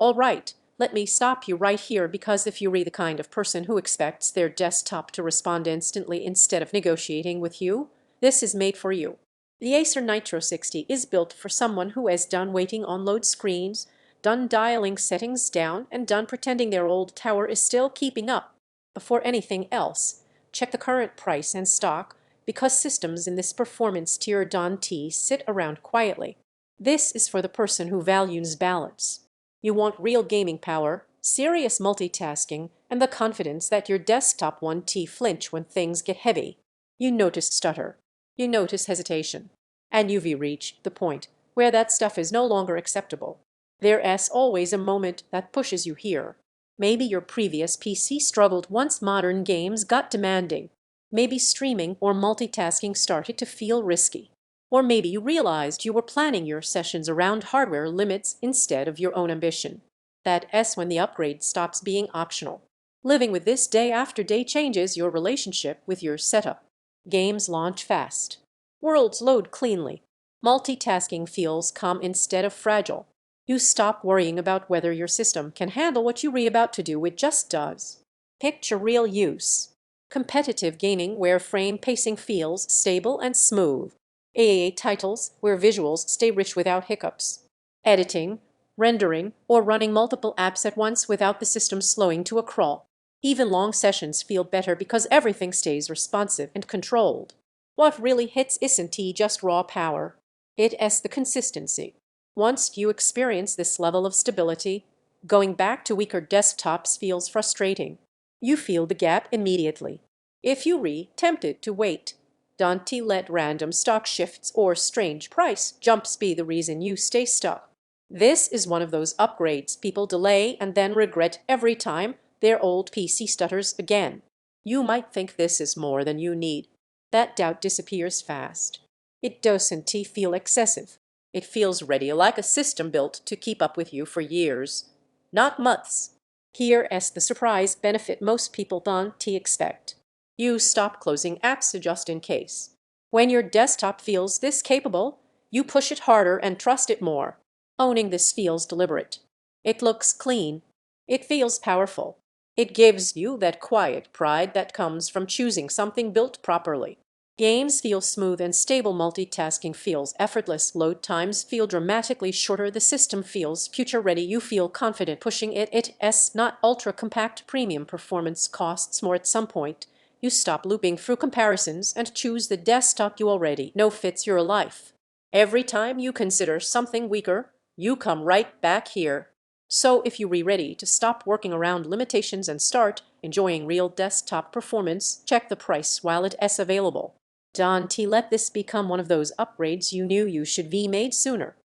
All right, let me stop you right here because if you're the kind of person who expects their desktop to respond instantly instead of negotiating with you, this is made for you. The Acer Nitro 60 is built for someone who has done waiting on load screens, done dialing settings down, and done pretending their old tower is still keeping up. Before anything else, check the current price and stock because systems in this performance tier don't sit around quietly. This is for the person who values balance. You want real gaming power, serious multitasking, and the confidence that your desktop won't flinch when things get heavy. You notice stutter. You notice hesitation. And you've reached the point where that stuff is no longer acceptable. There's always a moment that pushes you here. Maybe your previous PC struggled once modern games got demanding. Maybe streaming or multitasking started to feel risky. Or maybe you realized you were planning your sessions around hardware limits instead of your own ambition. That's when the upgrade stops being optional. Living with this day after day changes your relationship with your setup. Games launch fast. Worlds load cleanly. Multitasking feels calm instead of fragile. You stop worrying about whether your system can handle what you're about to do, it just does. Picture real use. Competitive gaming where frame pacing feels stable and smooth. AAA titles where visuals stay rich without hiccups. Editing, rendering, or running multiple apps at once without the system slowing to a crawl. Even long sessions feel better because everything stays responsive and controlled. What really hits isn't just raw power. It's the consistency. Once you experience this level of stability, going back to weaker desktops feels frustrating. You feel the gap immediately. If you're tempted to wait, don't let random stock shifts or strange price jumps be the reason you stay stuck. This is one of those upgrades people delay and then regret every time their old PC stutters again. You might think this is more than you need. That doubt disappears fast. It doesn't feel excessive. It feels ready, like a system built to keep up with you for years, not months. Here's the surprise benefit most people don't expect. You stop closing apps just in case. When your desktop feels this capable, you push it harder and trust it more. Owning this feels deliberate. It looks clean. It feels powerful. It gives you that quiet pride that comes from choosing something built properly. Games feel smooth and stable, multitasking feels effortless, load times feel dramatically shorter, the system feels future-ready, you feel confident pushing it. It's not ultra-compact. Premium performance costs more at some point. You stop looping through comparisons and choose the desktop you already know fits your life. Every time you consider something weaker, you come right back here. So if you're ready to stop working around limitations and start enjoying real desktop performance, check the price while it's available. Don't let this become one of those upgrades you knew you should be made sooner.